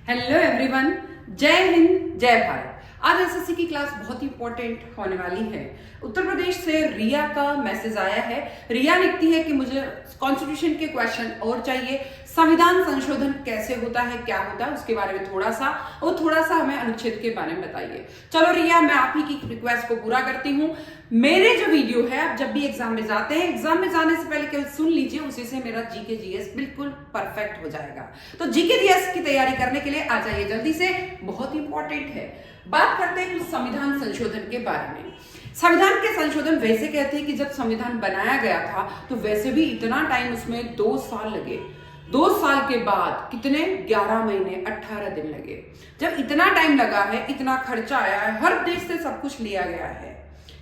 Hello everyone, जय हिंद जय भारत। आज एसएससी की क्लास बहुत ही इंपॉर्टेंट होने वाली है। उत्तर प्रदेश से रिया का मैसेज आया है। रिया लिखती है कि मुझे कॉन्स्टिट्यूशन के क्वेश्चन और चाहिए, संविधान संशोधन कैसे होता है, क्या होता है, उसके बारे में थोड़ा सा हमें अनुच्छेद के बारे में बताइए। चलो रिया, मैं आप ही की रिक्वेस्ट को पूरा करती हूँ। मेरे जो वीडियो है, आप जब भी एग्जाम में जाते हैं, एग्जाम में जाने से पहले केवल सुन लीजिए, उसी से मेरा जीके जीएस बिल्कुल परफेक्ट हो जाएगा। तो जीके जीएस की तैयारी करने के लिए आ जाइए जल्दी से, बहुत इंपॉर्टेंट है। बात करते हैं कुछ संविधान संशोधन के बारे में। संविधान के संशोधन वैसे कहते हैं कि जब संविधान बनाया गया था तो वैसे भी इतना टाइम, उसमें 2 साल लगे। 2 साल के बाद कितने, 11 महीने 18 दिन लगे। जब इतना टाइम लगा है, इतना खर्चा आया है, हर देश से सब कुछ लिया गया है।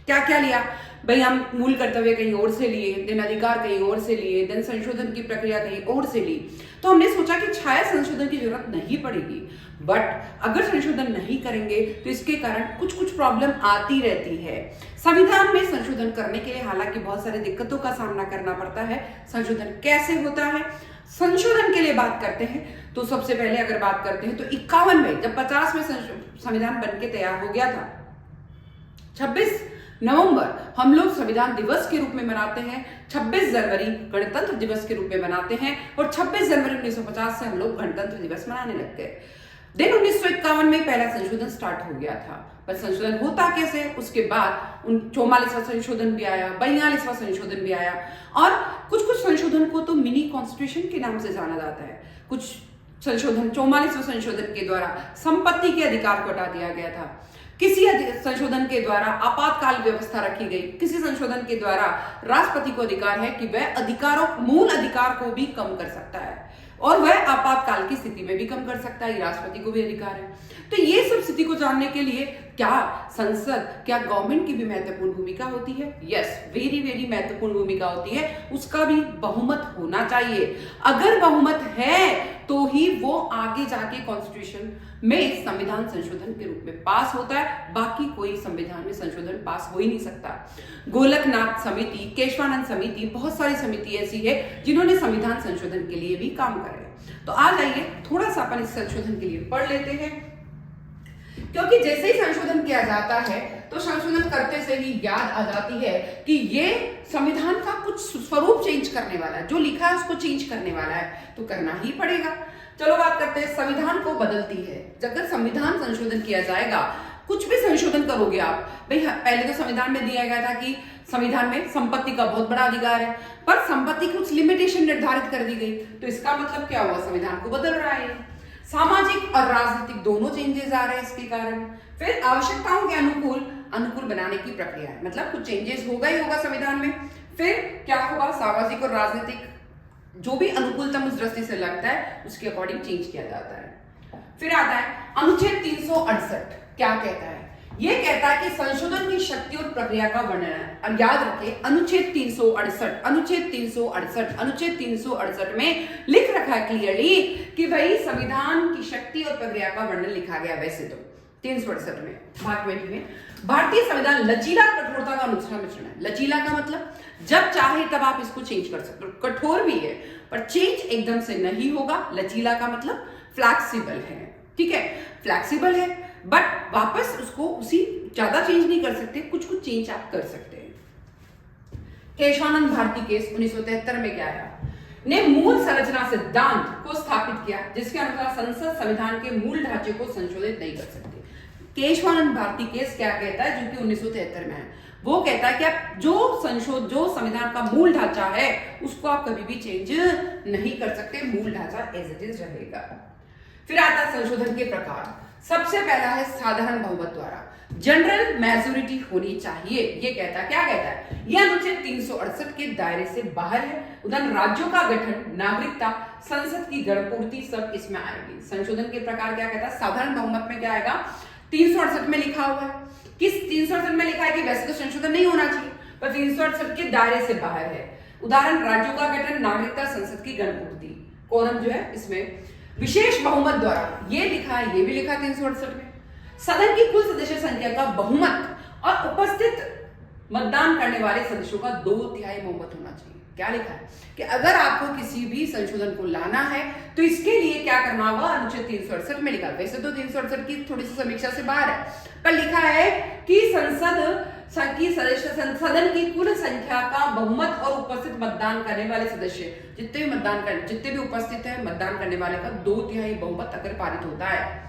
क्या क्या लिया भाई? हम मूल कर्तव्य कहीं और से लिए, देन अधिकार कहीं और से लिए, देन संशोधन की प्रक्रिया कहीं और से ली। तो हमने सोचा कि शायद संशोधन की जरूरत नहीं पड़ेगी, बट अगर संशोधन नहीं करेंगे तो इसके कारण कुछ कुछ प्रॉब्लम आती रहती है। संविधान में संशोधन करने के लिए हालांकि बहुत सारी दिक्कतों का सामना करना पड़ता है। संशोधन कैसे होता है? संशोधन के लिए बात करते हैं तो सबसे पहले अगर बात करते हैं तो 51 में, जब 50 में संविधान बन के तैयार हो गया था, 26 नवंबर हम लोग संविधान दिवस के रूप में मनाते हैं, 26 जनवरी गणतंत्र दिवस के रूप में मनाते हैं, और 26 जनवरी 1950 से हम लोग गणतंत्र दिवस मनाने लग गए। दिन 1951 में पहला संशोधन स्टार्ट हो गया था। पर संशोधन होता कैसे? उसके बाद 44वां संशोधन भी आया, 42वां संशोधन भी आया, और कुछ कुछ संशोधन को तो मिनी कॉन्स्टिट्यूशन के नाम से जाना जाता है। कुछ संशोधन 44वें संशोधन के द्वारा संपत्ति के अधिकार को हटा दिया गया था। किसी संशोधन के द्वारा आपातकाल व्यवस्था रखी गई। किसी संशोधन के द्वारा राष्ट्रपति को अधिकार है कि वह मूल अधिकार को भी कम कर सकता है, और वह आपातकाल की स्थिति में भी कम कर सकता है। राष्ट्रपति को भी अधिकार है। तो ये सब स्थिति को जानने के लिए क्या संसद, क्या गवर्नमेंट की भी महत्वपूर्ण भूमिका होती है? यस, वेरी वेरी महत्वपूर्ण भूमिका होती है। उसका भी बहुमत होना चाहिए। अगर बहुमत है तो ही वो आगे जाके कॉन्स्टिट्यूशन में संविधान संशोधन के रूप में पास होता है। बाकी कोई संविधान में संशोधन पास हो ही नहीं सकता। गोलकनाथ समिति, केशवानंद समिति, बहुत सारी समिति ऐसी है जिन्होंने संविधान संशोधन के लिए भी काम करे। तो आ जाइए, थोड़ा सा अपन इस संशोधन के लिए पढ़ लेते हैं, क्योंकि जैसे ही संशोधन किया जाता है तो संशोधन करते से ही याद आ जाती है कि ये संविधान का कुछ स्वरूप चेंज करने वाला है, जो लिखा है उसको चेंज करने वाला है, तो करना ही पड़ेगा। चलो बात करते हैं, संविधान को बदलती है। अगर संविधान संशोधन किया जाएगा, कुछ भी संशोधन करोगे आप भाई, पहले तो संविधान में दिया गया था कि संविधान में संपत्ति का बहुत बड़ा अधिकार है, पर संपत्ति की कुछ लिमिटेशन निर्धारित कर दी गई। तो इसका मतलब क्या हुआ? संविधान को बदल रहा है। सामाजिक और राजनीतिक दोनों चेंजेस आ रहे हैं इसके कारण। फिर आवश्यकताओं के अनुकूल बनाने की प्रक्रिया है, मतलब कुछ चेंजेस होगा ही होगा संविधान में। फिर क्या होगा? सामाजिक और राजनीतिक जो भी अनुकूलतम उस दृष्टि से लगता है उसके अकॉर्डिंग चेंज किया जाता है। फिर आता है अनुच्छेद 368। क्या कहता है? ये कहता है कि संशोधन की शक्ति और प्रक्रिया का वर्णन है। और याद रखें, अनुच्छेद 368 में लिख रखा है क्लियरली कि भाई संविधान की शक्ति और प्रक्रिया का वर्णन लिखा गया। वैसे तो 368 में, भाग 20 में, भारतीय संविधान लचीला कठोरता का मिश्रण है। लचीला का मतलब जब चाहे तब आप इसको चेंज कर सकते हो। कठोर भी है पर चेंज एकदम से नहीं होगा। लचीला का मतलब फ्लैक्सिबल है, ठीक है, फ्लैक्सिबल है, बट वापस उसको उसी ज्यादा चेंज नहीं कर सकते, कुछ कुछ चेंज आप कर सकते हैं। केशवानंद भारती केस 1973 में क्या आया? ने मूल संरचना सिद्धांत को स्थापित किया, जिसके अनुसार संसद संविधान के मूल ढांचे को संशोधित नहीं कर सकती। केशवानंद भारती केस क्या कहता है, जो कि 1973 में है? वो कहता है कि आप जो संविधान का मूल ढांचा है उसको आप कभी भी चेंज नहीं कर सकते, मूल ढांचा एज इट इज रहेगा। फिर आता संशोधन के प्रकार। सबसे पहला है साधारण बहुमत द्वारा, जनरल मेजोरिटी होनी चाहिए। ये कहता है, क्या कहता है? यह अनुच्छेद 368 के दायरे से बाहर है। उदाहरण, राज्यों का गठन, नागरिकता, संसद की गणपूर्ति सब इसमें आएगी। संशोधन के प्रकार क्या कहता है? साधारण बहुमत में क्या आएगा? 368 में लिखा हुआ है। किस 368 में लिखा है कि वैसे तो संशोधन नहीं होना चाहिए, पर 368 के दायरे से बाहर है। उदाहरण, राज्यों का गठन, नागरिकता, संसद की गणपूर्ति। कोरम जो है इसमें विशेष बहुमत द्वारा, ये लिखा है, ये भी लिखा 368 में। सदन की कुल सदस्य संख्या का बहुमत और उपस्थित मतदान करने वाले सदस्यों का 2/3 बहुमत होना चाहिए। क्या लिखा है कि अगर आपको किसी भी संशोधन को लाना है तो इसके लिए क्या करना होगा, अनुच्छेद 368 में लिखा है। वैसे तो 368 की थोड़ी सी समीक्षा से बाहर है, पर लिखा है कि सदन की कुल संख्या का बहुमत और उपस्थित मतदान करने वाले सदस्य, जितने भी उपस्थित है मतदान करने वाले का 2/3 बहुमत अगर पारित होता है।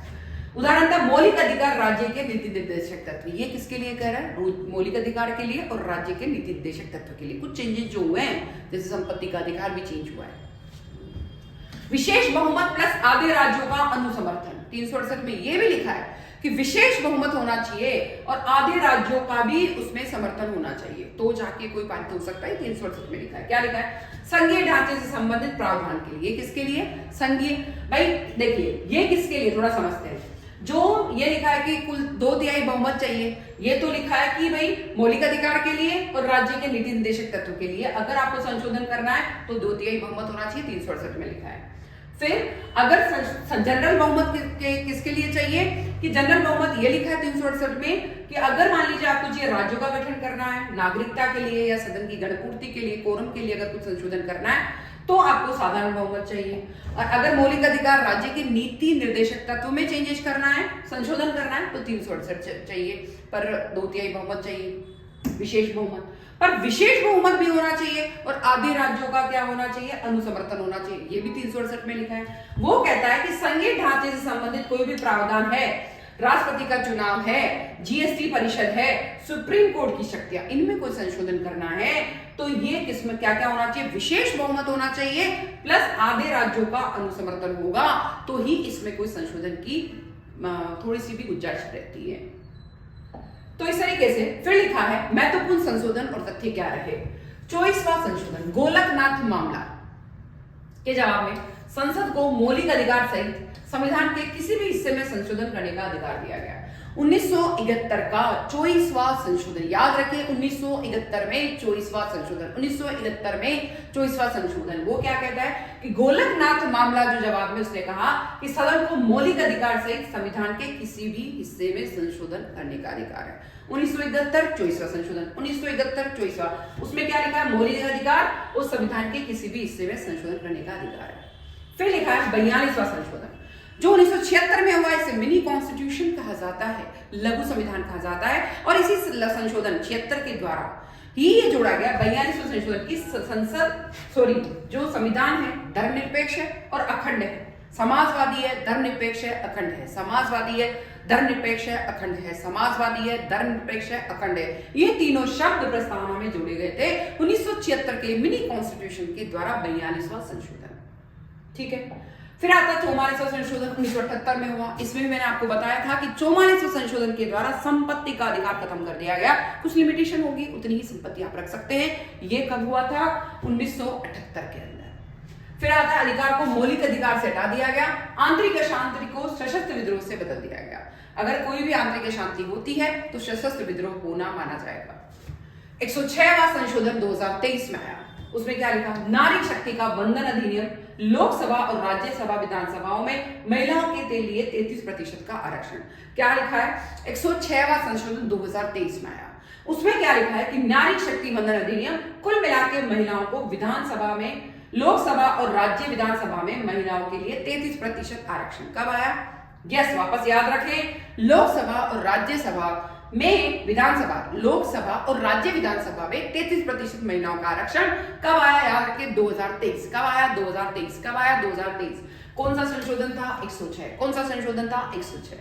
उदाहरण था मौलिक अधिकार राज्य के नीति निर्देशक तत्व, ये किसके लिए कह रहा है, मौलिक अधिकार के लिए और राज्य के नीति निर्देशक तत्व के लिए। कुछ चेंजेस जो हुए हैं, जैसे संपत्ति का अधिकार भी चेंज हुआ है। विशेष बहुमत प्लस आधे राज्यों का अनुसमर्थन, 368 में ये भी लिखा है कि विशेष बहुमत होना चाहिए और आधे राज्यों का भी उसमें समर्थन होना चाहिए, तो जाके कोई पारित हो सकता है। 368 में लिखा है, क्या लिखा है, संघीय ढांचे से संबंधित प्रावधान के लिए। किसके लिए, संघीय, भाई देखिए ये किसके लिए, थोड़ा समझते हैं। जो ये लिखा है कि कुल 2/3 बहुमत चाहिए, ये तो लिखा है कि भाई मौलिक अधिकार के लिए और राज्य के नीति निर्देशक तत्व के लिए अगर आपको संशोधन करना है तो 2/3 बहुमत होना चाहिए, 368 में लिखा है। फिर अगर जनरल बहुमत किसके लिए चाहिए, कि जनरल बहुमत ये लिखा है 368 में कि अगर मान लीजिए आपको चाहिए राज्यों का गठन करना है, नागरिकता के लिए या सदन की गणपूर्ति के लिए, कोरम के लिए अगर कुछ संशोधन करना है तो आपको साधारण बहुमत चाहिए। और अगर मौलिक अधिकार राज्य के नीति निर्देशक तत्व में चेंजेस करना है, संशोधन करना है, तो 368 चाहिए, पर 2/3 बहुमत चाहिए, विशेष बहुमत। पर विशेष बहुमत भी होना चाहिए और आधे राज्यों का क्या होना चाहिए, अनुसमर्थन होना चाहिए, ये भी 368 में लिखा है। वो कहता है कि संघीय ढांचे से संबंधित कोई भी प्रावधान है, राष्ट्रपति का चुनाव है, जीएसटी परिषद है, सुप्रीम कोर्ट की शक्तियां, इनमें कोई संशोधन करना है तो ये किसमें क्या क्या होना चाहिए, विशेष बहुमत होना चाहिए प्लस आधे राज्यों का अनुसमर्थन होगा, तो ही इसमें कोई संशोधन की थोड़ी सी भी गुंजाइश रहती है। तो इस तरीके से फिर लिखा है महत्वपूर्ण संशोधन और तथ्य क्या रहे। 24वां संशोधन, गोलकनाथ मामला के जवाब में संसद को मौलिक अधिकार सहित संविधान के किसी भी हिस्से में संशोधन करने का अधिकार दिया गया। 1971 का 24वां संशोधन, याद रखिए 1971 में 24वां संशोधन, 1971 में 24वां संशोधन। वो क्या कहता है कि गोलकनाथ मामला जो जवाब में उसने कहा कि सदन को मौलिक अधिकार सहित संविधान के किसी भी हिस्से में संशोधन करने का अधिकार है। 1971 24वां संशोधन, 1971 24वां, उसमें क्या लिखा है, मौलिक अधिकार और संविधान के किसी भी हिस्से में संशोधन करने का अधिकार है। फिर लिखा है 42वां संशोधन जो 1976 में हुआ, इसे मिनी कॉन्स्टिट्यूशन कहा जाता है, लघु संविधान कहा जाता है, और इसी संशोधन 76 के द्वारा ही ये जोड़ा गया 42वां संशोधन की संसद जो संविधान है धर्मनिरपेक्ष है और अखंड है, समाजवादी है, धर्मनिरपेक्ष है, अखंड है, समाजवादी है, धर्मनिरपेक्ष है, अखंड है, समाजवादी है, धर्मनिरपेक्ष है, अखंड है, ये तीनों शब्द प्रस्तावना में जोड़े गए थे 1976 के मिनी कॉन्स्टिट्यूशन के द्वारा 42वां संशोधन। ठीक है, फिर आता 44वां संशोधन 1978 में हुआ। इसमें भी मैंने आपको बताया था कि 44वें संशोधन के द्वारा संपत्ति का अधिकार खत्म कर दिया गया, कुछ लिमिटेशन होगी, उतनी ही संपत्ति आप रख सकते हैं। ये कब हुआ था, 1978 के अंदर। फिर आता है अधिकार को मौलिक अधिकार से हटा दिया गया, आंतरिक अशांति को सशस्त्र विद्रोह से बदल दिया गया। अगर कोई भी आंतरिक अशांति होती है तो सशस्त्र विद्रोह होना माना जाएगा। 106वां संशोधन 2023 में आया, उसमें क्या लिखा, नारी शक्ति का वंदन अधिनियम लोकसभा और राज्यसभा विधानसभाओं में महिलाओं के लिए 33% का आरक्षण। क्या लिखा है, 106वां संशोधन 2023 में आया, उसमें क्या लिखा है कि नारी शक्ति वंदन अधिनियम कुल मिलाकर महिलाओं को विधानसभा में, लोकसभा और राज्य विधानसभा में महिलाओं के लिए 33% आरक्षण कब आया। यस, वापस याद रखें, लोकसभा और राज्यसभा में विधानसभा, लोकसभा और राज्य विधानसभा में 33% महिलाओं का आरक्षण कब आया, याद रखें 2023। कब आया, 2023। कब आया, 2023। कौन सा संशोधन था, 106। कौन सा संशोधन था, 106।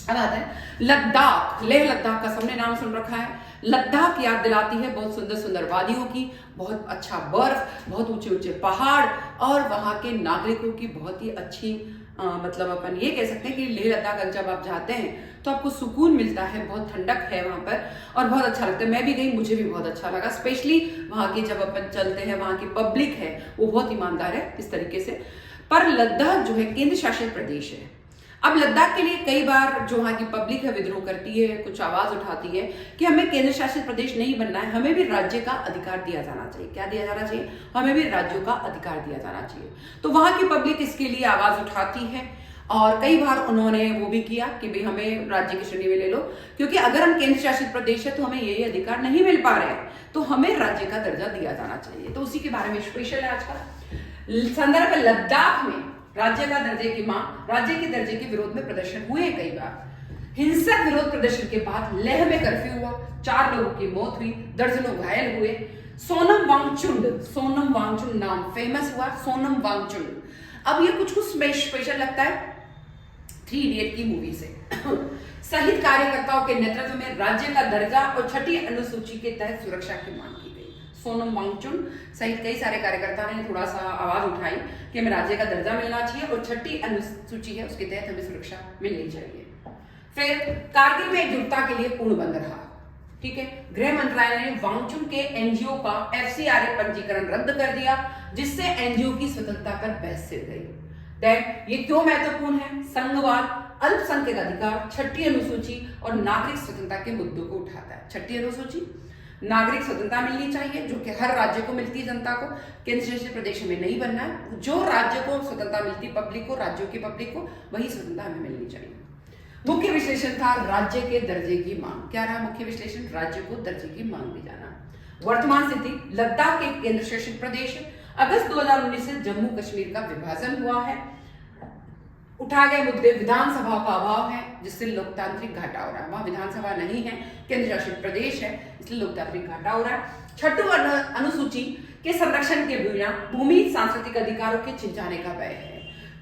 अब आता है लद्दाख, लेह लद्दाख का सबने नाम सुन रखा है। लद्दाख याद दिलाती है बहुत सुंदर सुंदर वादियों की, बहुत अच्छा बर्फ, बहुत ऊंचे ऊंचे पहाड़ और वहां के नागरिकों की बहुत ही अच्छी मतलब अपन ये कह सकते हैं कि लेह लद्दाख जब आप जाते हैं तो आपको सुकून मिलता है, बहुत ठंडक है वहां पर और बहुत अच्छा लगता है। मैं भी गई, मुझे भी बहुत अच्छा लगा, स्पेशली वहां के जब अपन चलते हैं, वहां की पब्लिक है वो बहुत ईमानदार है इस तरीके से। पर लद्दाख जो है केंद्र शासित प्रदेश है। अब लद्दाख के लिए कई बार जो वहाँ की पब्लिक है विद्रोह करती है, कुछ आवाज उठाती है कि हमें केंद्र शासित प्रदेश नहीं बनना है, हमें भी राज्य का अधिकार दिया जाना चाहिए। क्या दिया जाना चाहिए, हमें भी राज्यों का अधिकार दिया जाना चाहिए। तो वहां की पब्लिक इसके लिए आवाज उठाती है और कई बार उन्होंने वो भी किया कि भाई हमें राज्य की श्रेणी में ले लो, क्योंकि अगर हम केंद्र शासित प्रदेश है तो हमें यही अधिकार नहीं मिल पा रहे हैं, तो हमें राज्य का दर्जा दिया जाना चाहिए। तो उसी के बारे में स्पेशल है आज का संदर्भ। लद्दाख में राज्य का दर्जे की मांग, राज्य के दर्जे के विरोध में प्रदर्शन हुए कई बार। हिंसक विरोध प्रदर्शन के बाद लेह में कर्फ्यू हुआ, 4 लोगों की मौत हुई, दर्जनों घायल हुए। सोनम वांगचुक नाम फेमस हुआ, सोनम वांगचुक। अब ये कुछ स्पेशल लगता है 3 इडियट की मूवी से। शहीद कार्यकर्ताओं के नेतृत्व में राज्य का दर्जा और 6ठी अनुसूची के तहत सुरक्षा की मांग की गई। सोनम वांगचुक सहित कई सारे कार्यकर्ता ने थोड़ा सा आवाज उठाई कि हमें राज्य का दर्जा मिलना चाहिए और 6ठी अनुसूची है उसके तहत हमें सुरक्षा मिलनी चाहिए। फिर कारगिल में एकजुटता के लिए पूर्ण बंद रहा। ठीक है, गृह मंत्रालय ने वांगचुक के एनजीओ का FCRA पंजीकरण रद्द कर दिया, जिससे एनजीओ की स्वतंत्रता पर बहस छिड़ गई। ये क्यों महत्वपूर्ण है? संघवाद, अल्पसंख्यक अधिकार, 6ठी अनुसूची और नागरिक स्वतंत्रता के मुद्दों को उठाता है। 6ठी अनुसूची, नागरिक स्वतंत्रता मिलनी चाहिए जो कि हर राज्य को मिलती है, जनता को। केंद्र शासित प्रदेश में नहीं बनना है। जो राज्य को स्वतंत्रता मिलती पब्लिक को, राज्यों की पब्लिक को, वही स्वतंत्रता हमें मिलनी चाहिए। मुख्य विश्लेषण था राज्य के दर्जे की मांग। क्या रहा मुख्य विश्लेषण? राज्य को दर्जे की मांग दी जाना। वर्तमान स्थिति, लद्दाख एक केंद्र शासित प्रदेश है। अगस्त 2019 से जम्मू कश्मीर का विभाजन हुआ है। उठाए गए मुद्दे, विधानसभा का अभाव है जिससे लोकतांत्रिक घाटा हो रहा है। वहां विधानसभा नहीं है, केंद्र शासित प्रदेश है, इसलिए लोकतांत्रिक घाटा हो रहा है। 6ठी अनुसूची के संरक्षण के बिना भूमि सांस्कृतिक अधिकारों के छिन जाने का भय है।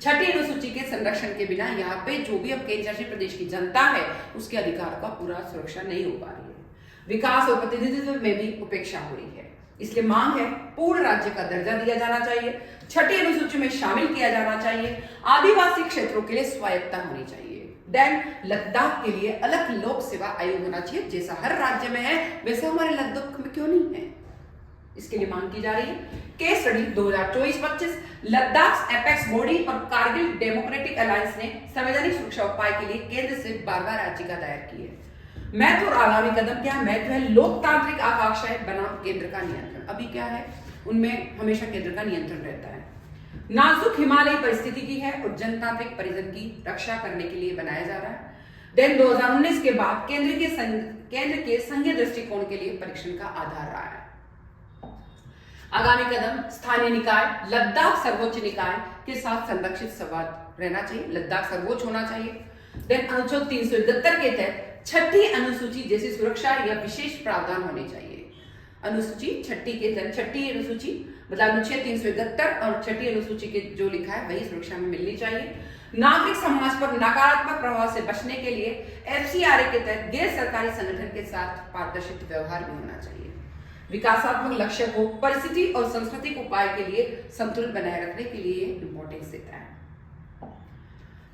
6ठी अनुसूची के संरक्षण के बिना यहाँ पे जो भी अब केंद्र शासित प्रदेश की जनता है उसके अधिकार का पूरा सुरक्षा नहीं हो पा रही है। विकास और प्रतिनिधित्व में भी उपेक्षा हो रही है। इसलिए मांग है पूर्ण राज्य का दर्जा दिया जाना चाहिए, 6ठी अनुसूची में शामिल किया जाना चाहिए, आदिवासी क्षेत्रों के लिए स्वायत्तता होनी चाहिए। देन लद्दाख के लिए अलग लोक सेवा आयोग होना चाहिए, जैसा हर राज्य में है वैसा हमारे लद्दाख में क्यों नहीं है, इसके लिए मांग की जा रही है। Case study 2024-25 Ladakh apex body और कारगिल डेमोक्रेटिक अलायंस ने संवैधानिक सुरक्षा उपाय के लिए केंद्र से बार-बार याचिका दायर की है। महत्व और आगामी कदम क्या है? महत्व है लोकतांत्रिक आकांक्षाएं बनाम केंद्र का नियंत्रण। अभी क्या है, उनमें हमेशा केंद्र का नियंत्रण रहता है। नाजुक हिमालयी परिस्थिति की है और जनतांत्रिक परिजन की रक्षा करने के लिए बनाया जा रहा है। देन 2019 के बाद केंद्र के संघीय दृष्टिकोण के लिए परीक्षण का आधार रहा है। आगामी कदम, स्थानीय निकाय, लद्दाख सर्वोच्च निकाय के साथ संरक्षित संवाद रहना चाहिए, लद्दाख सर्वोच्च होना चाहिए। देन अनुच्छेद 371 के तहत 6ठी अनुसूची जैसी सुरक्षा या विशेष प्रावधान होने चाहिए। अनुसूची 6ठी अनुसूची मतलब अनुच्छेद 371 और 6ठी अनुसूची के जो लिखा है वही सुरक्षा में मिलनी चाहिए। नागरिक समाज पर नकारात्मक प्रभाव से बचने के लिए FCRA के तहत गैर सरकारी संगठन के साथ पारदर्शी व्यवहार भी होना चाहिए। विकासात्मक लक्ष्य को परिस्थिति और सांस्कृतिक उपाय के लिए संतुलन बनाए रखने के लिए इंपॉर्टेंस देता है।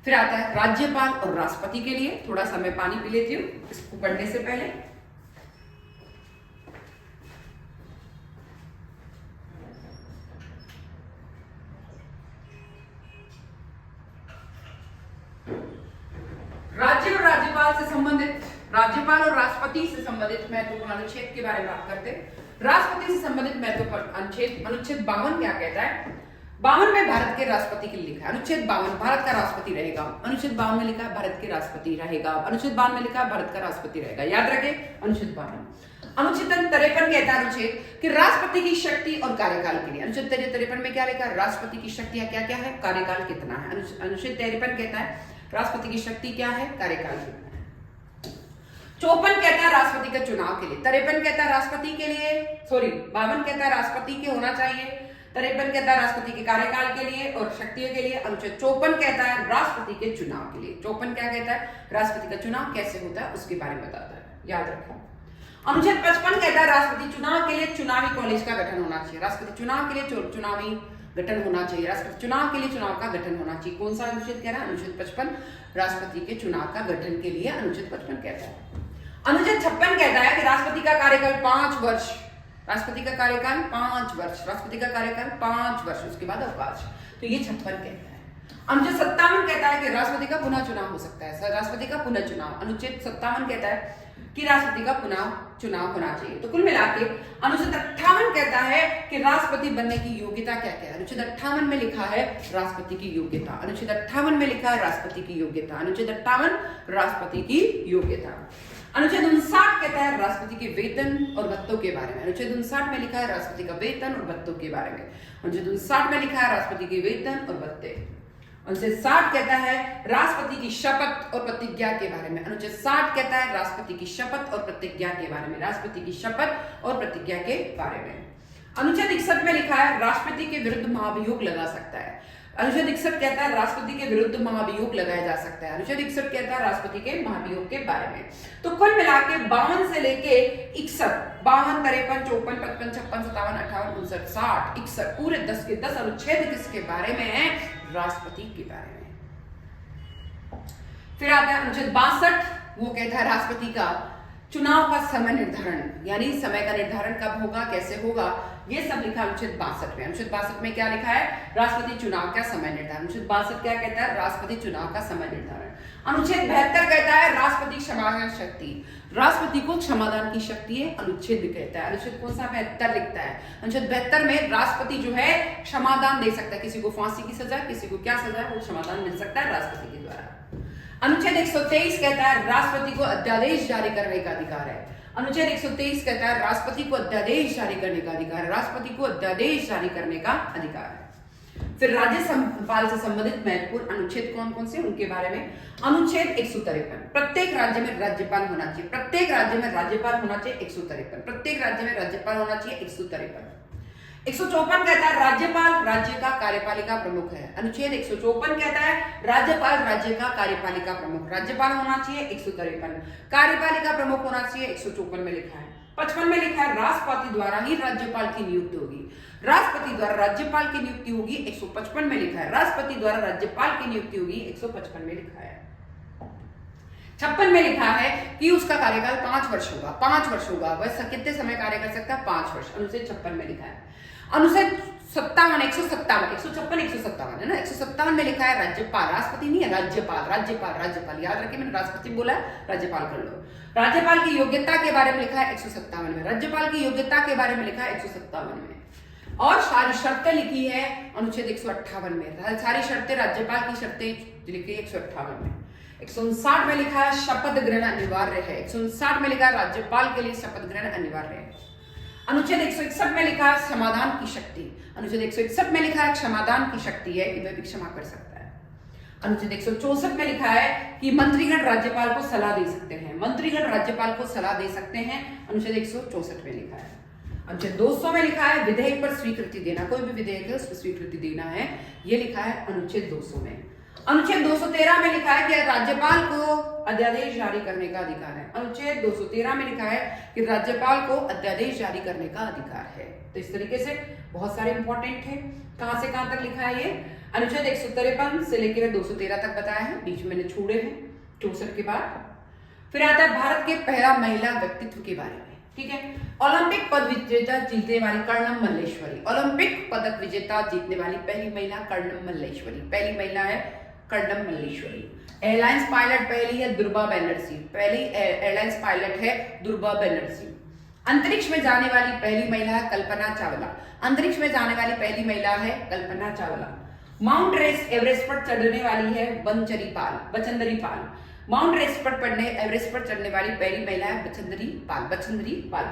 फिर आता है राज्यपाल और राष्ट्रपति के लिए। थोड़ा सा मैं पानी पी लेती हूँ इसको पढ़ने से पहले। राज्य और राज्यपाल से संबंधित, राज्यपाल और राष्ट्रपति से संबंधित महत्वपूर्ण अनुच्छेद के बारे में बात करते हैं। राष्ट्रपति से संबंधित महत्वपूर्ण अनुच्छेद 52 क्या कहता है? 52 में भारत के राष्ट्रपति के लिए लिखा है। अनुच्छेद 52 भारत का राष्ट्रपति रहेगा। अनुच्छेद 52 में लिखा है भारत के राष्ट्रपति रहेगा। अनुच्छेद 52 में लिखा है भारत का राष्ट्रपति रहेगा। याद रखें अनुच्छेद 52। अनुच्छेद 53 कहता है अनुच्छेद कि राष्ट्रपति की शक्ति और कार्यकाल के लिए। अनुच्छेद 53 में क्या लिखा है? राष्ट्रपति की शक्तियां क्या क्या है, कार्यकाल कितना है। अनुच्छेद 53 कहता है राष्ट्रपति की शक्ति क्या है, कार्यकाल कितना है। 54 कहता है राष्ट्रपति के चुनाव के लिए। 53 कहता है राष्ट्रपति के लिए, 52 कहता है राष्ट्रपति के होना चाहिए। 53 कहता है राष्ट्रपति के कार्यकाल के लिए और शक्तियों के लिए। अनुच्छेद 54 कहता है राष्ट्रपति के चुनाव के लिए। 54 क्या कहता है? राष्ट्रपति का चुनाव कैसे होता है उसके बारे में बताता है, याद रखें। अनुच्छेद 55 कहता है राष्ट्रपति चुनाव के लिए चुनावी कॉलेज का गठन होना चाहिए। राष्ट्रपति चुनाव के लिए चुनावी गठन होना चाहिए। राष्ट्रपति चुनाव के लिए चुनाव का गठन होना चाहिए। कौन सा अनुच्छेद कह रहा है? अनुच्छेद 55 राष्ट्रपति के चुनाव का गठन के लिए अनुच्छेद 55 कहता है। अनुच्छेद 56 कहता है कि राष्ट्रपति का कार्यकाल 5 वर्ष। राष्ट्रपति का कार्यकाल 5 वर्ष। राष्ट्रपति का कार्यकाल 5 वर्ष, उसके बाद अवकाश। तो ये 56 कहता है। अनुच्छेद 57 कहता है कि राष्ट्रपति का पुनः चुनाव हो सकता है। राष्ट्रपति का पुनः चुनाव। अनुच्छेद 57 कहता है कि राष्ट्रपति का चुनाव होना चाहिए। तो कुल मिला के अनुच्छेद 58 कहता है कि राष्ट्रपति बनने की योग्यता क्या क्या है। अनुच्छेद 58 में लिखा है राष्ट्रपति की योग्यता। अनुच्छेद 58 में लिखा है राष्ट्रपति की योग्यता। अनुच्छेद 58 राष्ट्रपति की योग्यता। अनुच्छेद 59 कहता है राष्ट्रपति के वेतन और भत्तों के बारे में। अनुच्छेद 59 में लिखा है राष्ट्रपति का वेतन और भत्तों के बारे में। अनुच्छेद 59 में लिखा है राष्ट्रपति के वेतन और भत्ते। अनुच्छेद 60 कहता है राष्ट्रपति की शपथ और प्रतिज्ञा के बारे में। अनुच्छेद 60 कहता है राष्ट्रपति की शपथ और प्रतिज्ञा के बारे में। राष्ट्रपति की शपथ और प्रतिज्ञा के बारे में। अनुच्छेद 61 में लिखा है राष्ट्रपति के विरुद्ध महाभियोग लगा सकता है। अनुच्छेद 61 कहता है राष्ट्रपति के विरुद्ध महाभियोग लगाया जा सकता है। अनुच्छेद 61 कहता है राष्ट्रपति के महाभियोग के बारे में। तो कुल मिला के 52 से लेके 61, 52, 53, 54, 55, 56, 57, 58, 59, 60, 61 पूरे 10 के 10 अनुच्छेद किसके बारे में है? राष्ट्रपति के बारे में। फिर आता है अनुच्छेद 62, वो कहता है राष्ट्रपति का चुनाव का समय निर्धारण, यानी समय का निर्धारण कब होगा, कैसे होगा, ये सब लिखा अनुच्छेद 62 में। अनुच्छेद 62 में क्या लिखा है? राष्ट्रपति चुनाव का समय निर्धारण। अनुच्छेद 62 क्या कहता है? राष्ट्रपति चुनाव का समय निर्धारण। अनुच्छेद 72 कहता है राष्ट्रपति क्षमादान शक्ति, राष्ट्रपति को क्षमादान की शक्ति है, अनुच्छेद कहता है। अनुच्छेद कौन सा? 72 लिखता है। अनुच्छेद 72 में राष्ट्रपति जो है क्षमादान दे सकता है, किसी को फांसी की सजा, किसी को क्या सजा, वो क्षमादान मिल सकता है राष्ट्रपति के द्वारा। अनुच्छेद 123 कहता है राष्ट्रपति को अध्यादेश जारी करने का अधिकार है। अनुच्छेद 123 कहता है राष्ट्रपति को अध्यादेश जारी करने का अधिकार है। राष्ट्रपति को अध्यादेश जारी करने का अधिकार है। फिर राज्यपाल से संबंधित महत्वपूर्ण अनुच्छेद कौन कौन से, उनके बारे में। अनुच्छेद 153, प्रत्येक राज्य में राज्यपाल होना चाहिए। प्रत्येक राज्य में राज्यपाल होना चाहिए 153। प्रत्येक राज्य में राज्यपाल होना चाहिए 153। 154 कहता है राज्यपाल राज्य का कार्यपालिका प्रमुख है। अनुच्छेद 154 कहता है राज्यपाल राज्य का कार्यपालिका प्रमुख। राज्यपाल होना चाहिए 153, कार्यपालिका प्रमुख होना चाहिए 154 में लिखा है। 55 में लिखा है राष्ट्रपति द्वारा ही राज्यपाल की नियुक्ति होगी। राष्ट्रपति द्वारा राज्यपाल की नियुक्ति होगी 155 में लिखा है। राष्ट्रपति द्वारा राज्यपाल की नियुक्ति होगी 155 में लिखा है। 56 में लिखा है कि उसका कार्यकाल 5 वर्ष होगा। 5 वर्ष होगा, वह कितने समय कार्य कर सकता है? 5 वर्ष। अनुच्छेद 56 में लिखा है। अनुच्छेद 57, 157, 156, 157 है ना। 157 में लिखा है राज्यपाल, राष्ट्रपति नहीं है, राज्यपाल, राज्यपाल, राज्यपाल। याद रखिए, मैंने राष्ट्रपति बोला, राज्यपाल कर लो। राज्यपाल की योग्यता के बारे में लिखा है 157 में। राज्यपाल की योग्यता के बारे में लिखा है 157 में। और सारी शर्तें लिखी है अनुच्छेद 158 में। सारी शर्तें, राज्यपाल की शर्तें लिखी है 158 में। 159 में लिखा है शपथ ग्रहण अनिवार्य है। 159 में लिखा है राज्यपाल के लिए शपथ ग्रहण अनिवार्य है। अनुच्छेद 161 में लिखा है समाधान की शक्ति। अनुच्छेद 161 में लिखा है क्षमादान की शक्ति है कि वह भी क्षमा कर सकता है। अनुच्छेद 164 में लिखा है कि मंत्रीगण राज्यपाल को सलाह दे सकते हैं। मंत्रीगण राज्यपाल को सलाह दे सकते हैं, अनुच्छेद 164 में लिखा है। अनुच्छेद 200 में लिखा है विधेयक पर स्वीकृति देना, कोई भी विधेयक है उस पर स्वीकृति देना है, ये लिखा है अनुच्छेद 200 में। अनुच्छेद 213 में लिखा है कि राज्यपाल को अध्यादेश जारी करने का अधिकार है। अनुच्छेद 213 में लिखा है कि राज्यपाल को अध्यादेश जारी करने का अधिकार है। तो इस तरीके से बहुत सारे इंपॉर्टेंट है। कहां से कहां तक लिखा है ये? अनुच्छेद 153 से लेकर 213 तक बताया है, बीच में छोड़े हैं 64 के बाद। फिर आता है भारत के पहला महिला व्यक्तित्व के बारे में, ठीक है। ओलंपिक पद विजेता जीतने वाली कर्णम मल्लेश्वरी, ओलंपिक पदक विजेता जीतने वाली पहली महिला कर्णम मल्लेश्वरी, पहली महिला है कर्णम मल्लेश्वरी। एयरलाइंस पायलट पहली है दुर्बा बनर्जी, पहली एयरलाइंस पायलट है दुर्बा बनर्जी। अंतरिक्ष में जाने वाली पहली महिला है कल्पना चावला, अंतरिक्ष में जाने वाली पहली महिला है कल्पना चावला। माउंट एवरेस्ट पर चढ़ने वाली है बचेंद्री पाल। माउंट एवरेस्ट पर चढ़ने वाली पहली महिला है बचेंद्री पाल।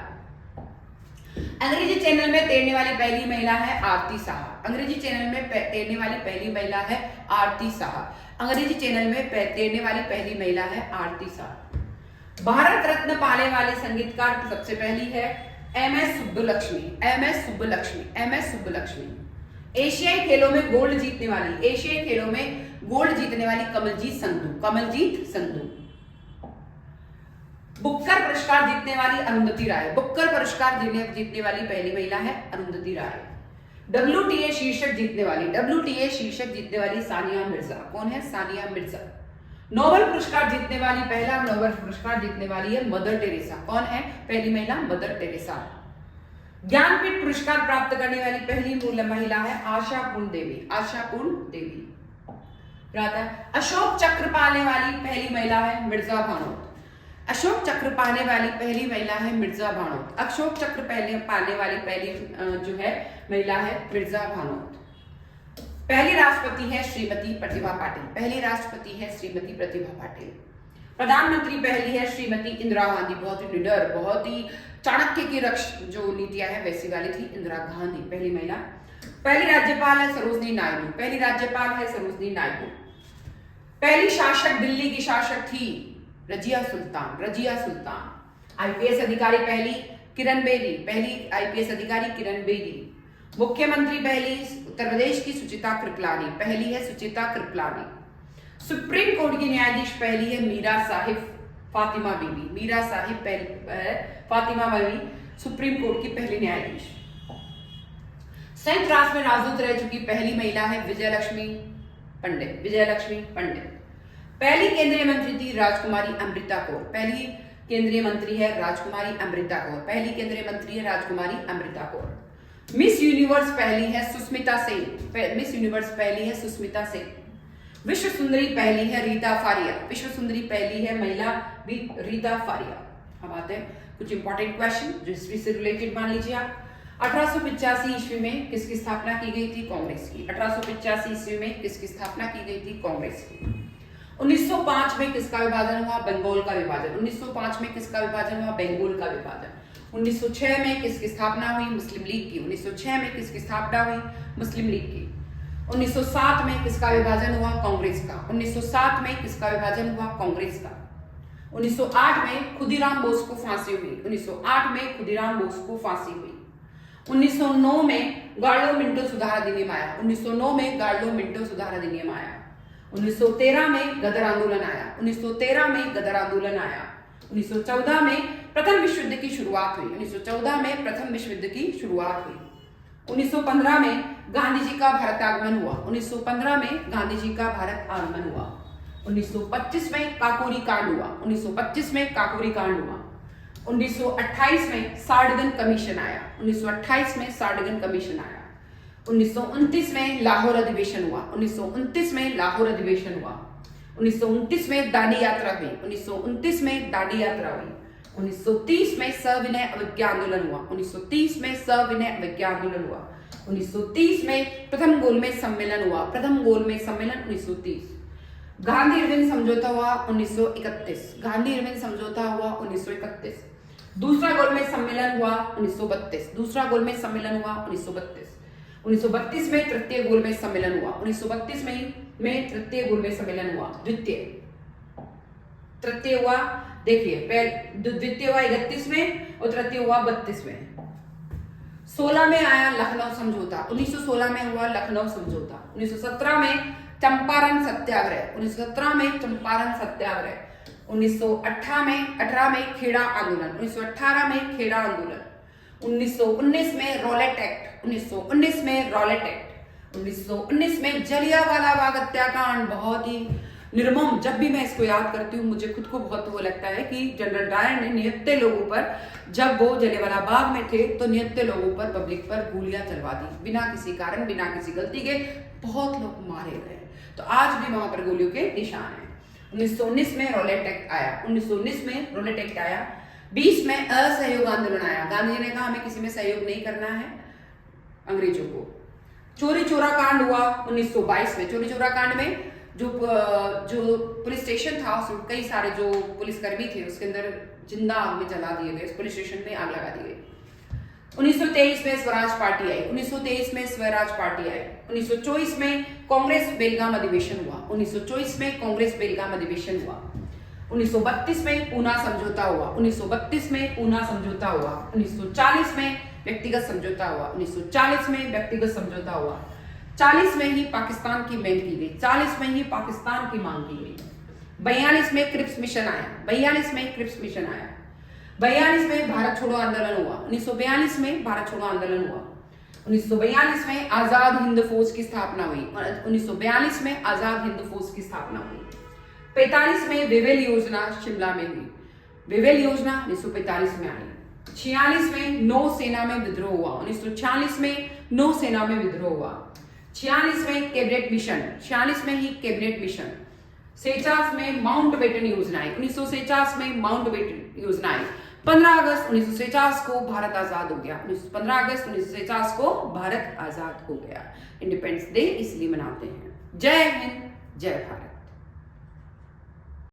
अंग्रेजी चैनल में तैरने वाली पहली महिला है आरती साहा। अंग्रेजी चैनल में तैरने वाली पहली महिला है आरती साहा। अंग्रेजी चैनल में तैरने वाली पहली महिला है आरती साहा। भारत रत्न पाने वाले संगीतकार सबसे पहली है एमएस सुब्बलक्ष्मी। एशियाई खेलों में गोल्ड जीतने वाली कमलजीत संधू। बुक्कर पुरस्कार जीतने वाली अरुंधति राय, बुक्कर पुरस्कार जीतने वाली पहली महिला है अरुंधति राय। WTA शीर्षक जीतने वाली सानिया मिर्जा, कौन है? सानिया मिर्जा। नोबेल पुरस्कार जीतने वाली पहला नोबेल पुरस्कार जीतने वाली है मदर टेरेसा, कौन है? पहली महिला मदर टेरेसा। ज्ञानपीठ पुरस्कार प्राप्त करने वाली पहली महिला है आशापूर्ण देवी। अशोक चक्र पाने वाली पहली महिला है मिर्जा भानोत। अशोक चक्र पाने वाली पहली महिला है मिर्जा भानोत। अशोक चक्र पाने वाली पहली जो है महिला है मिर्जा भानोत। पहली राष्ट्रपति है श्रीमती प्रतिभा पाटिल। पहली राष्ट्रपति है श्रीमती प्रतिभा पाटिल। प्रधानमंत्री पहली है श्रीमती इंदिरा गांधी। बहुत ही निडर, बहुत ही चाणक्य की जो नीतियां है वैसी वाली थी इंदिरा गांधी, पहली महिला। पहली राज्यपाल है सरोजनी नायडू। पहली राज्यपाल है सरोजनी नायडू। पहली शासक दिल्ली की शासक थी रजिया सुल्तान। रजिया सुल्तान। आईपीएस अधिकारी पहली किरण बेदी। पहली आईपीएस अधिकारी किरण बेदी। मुख्यमंत्री पहली उत्तर प्रदेश की सुचिता कृपलानी। पहली है सुचिता कृपलानी। सुप्रीम कोर्ट की न्यायाधीश पहली है मीरा साहिब फातिमा बीबी। मीरा साहिब फातिमा बीबी सुप्रीम कोर्ट की पहली न्यायाधीश। संयुक्त राष्ट्र में राजदूत रह चुकी पहली महिला है विजयलक्ष्मी पंडित। विजयलक्ष्मी पंडित। पहली केंद्रीय मंत्री थी राजकुमारी अमृता कौर। पहली केंद्रीय मंत्री है राजकुमारी अमृता कौर। पहली केंद्रीय मंत्री है राजकुमारी अमृता कौर। मिस यूनिवर्स पहली है सुस्मिता सेन। मिस यूनिवर्स पहली है सुस्मिता सेन। विश्व सुंदरी पहली है रीता फारिया। विश्व सुंदरी पहली है महिला रीता फारिया। अब आते हैं कुछ इंपॉर्टेंट क्वेश्चन जो हिस्ट्री से रिलेटेड मान लीजिए आप। 1885 ईस्वी में किसकी स्थापना की गई थी? कांग्रेस की। 1885 ईस्वी में किसकी स्थापना की गई थी? कांग्रेस की। 1905 में किसका विभाजन हुआ? बंगाल का विभाजन। 1905 में किसका विभाजन हुआ? बंगाल का विभाजन। 1906 में किसकी स्थापना हुई? मुस्लिम लीग की। 1906 में किसकी स्थापना हुई? मुस्लिम लीग की। 1907 में किसका विभाजन हुआ? कांग्रेस का। 1907 में किसका विभाजन हुआ? कांग्रेस का। 1908 में खुदीराम बोस को फांसी हुई। 1908 में खुदीराम बोस को फांसी हुई। 1909 में गार्लो मिंटो सुधार अधिनियम आया। 1909 में गार्लो मिंटो सुधार अधिनियम आया। 1913 में गदर आंदोलन आया। 1913 में गदर आंदोलन आया। 1914 में प्रथम विश्व युद्ध की शुरुआत हुई। 1914 में प्रथम विश्व युद्ध की शुरुआत हुई। 1915 में गांधी जी का भारत आगमन हुआ। 1915 में गांधी जी का भारत आगमन हुआ। 1925 में काकोरी कांड हुआ। 1925 में काकोरी कांड हुआ। 1928 में सार्डिगन कमीशन आया। 1928 में सार्डिगन कमीशन आया। 1929 में लाहौर अधिवेशन हुआ। 1929 में लाहौर अधिवेशन हुआ। 1929 में दांडी यात्रा हुई। 1929 में दांडी यात्रा हुई। 1930 में सविनय अवज्ञा आंदोलन हुआ। 1930 में सविनय अवज्ञा आंदोलन हुआ। 1930 में प्रथम गोलमेज सम्मेलन हुआ। प्रथम गोलमेज सम्मेलन 1930। गांधी इरविन समझौता हुआ 1931। गांधी इरविन समझौता हुआ 1931। दूसरा गोलमेज सम्मेलन हुआ 1932। दूसरा गोलमेज सम्मेलन हुआ 1932। 1932 में तृतीय गोलमेज सम्मेलन हुआ। 1932 में तृतीय गोलमेज सम्मेलन हुआ। तृतीय हुआ, देखिए द्वितीय हुआ 31 में और तृतीय हुआ 32 में। 16 में आया लखनऊ समझौता। 1916 में हुआ लखनऊ समझौता। 1917 में चंपारण सत्याग्रह। 1917 में चंपारण सत्याग्रह। 1918 में खेड़ा आंदोलन। 1918 में खेड़ा आंदोलन। 1919 में रॉलेट एक्ट। 1919 में रॉलेट एक्ट। 1919 में जलियांवाला बाग हत्याकांड। बहुत ही निर्मम, जब भी मैं इसको याद करती हूँ मुझे खुद को बहुत वो लगता है कि जनरल डायर ने निहत्थे लोगों पर, जब वो जलियांवाला बाग में थे तो निहत्थे लोगों पर, पब्लिक पर गोलियां चलवा दी बिना किसी कारण, बिना किसी गलती के। बहुत लोग मारे गए, तो आज भी वहां पर गोलियों के निशान है। 1919 में रॉलेट एक्ट आया। 1919 में रॉलेट एक्ट आया। 20 में असहयोग आंदोलन आया। गांधी जी ने कहा हमें किसी में सहयोग नहीं करना है अंग्रेजों को। चोरी चोरा कांड हुआ 1922 में। चोरी चोरा कांड में जो पुलिस स्टेशन था उसमें कई सारे जो पुलिसकर्मी थे उसके अंदर जिंदा आग में जला दिए गए। पुलिस स्टेशन में आग लगा दी गई। 1923 में स्वराज पार्टी आई। 1923 में स्वराज पार्टी आई। 1924 में कांग्रेस बेलगाम अधिवेशन हुआ। 1924 में कांग्रेस बेलगाम अधिवेशन हुआ। 1932 में पूना समझौता हुआ। 1932 में पूना समझौता हुआ। 1940 में व्यक्तिगत समझौता हुआ। 1940 में व्यक्तिगत समझौता हुआ। 40 में ही पाकिस्तान की मांग की गई। 40 में ही पाकिस्तान की मांग की गई। 42 में क्रिप्स मिशन आया। 42 में क्रिप्स मिशन आया। 42 में भारत छोड़ो आंदोलन हुआ। 1942 में भारत छोड़ो आंदोलन हुआ। 1942 में आजाद हिंद फौज की स्थापना हुई। 1942 में आजाद हिंद फौज की स्थापना हुई। 45 में वेवेल योजना शिमला में हुई। वेवेल योजना 1945 में आई। 46 में नौ सेना में विद्रोह हुआ। 1946 में नौ सेना में विद्रोह हुआ। 46 में कैबिनेट मिशन। 46 में ही कैबिनेट मिशन। 1949 में माउंटबेटन योजना आई, 1949 में माउंटबेटन योजना आई। 15 अगस्त 1949 को भारत आजाद हो गया। 15 अगस्त 1949 को भारत आजाद हो गया। इंडिपेंडेंस डे इसलिए मनाते हैं। जय हिंद, जय भारत।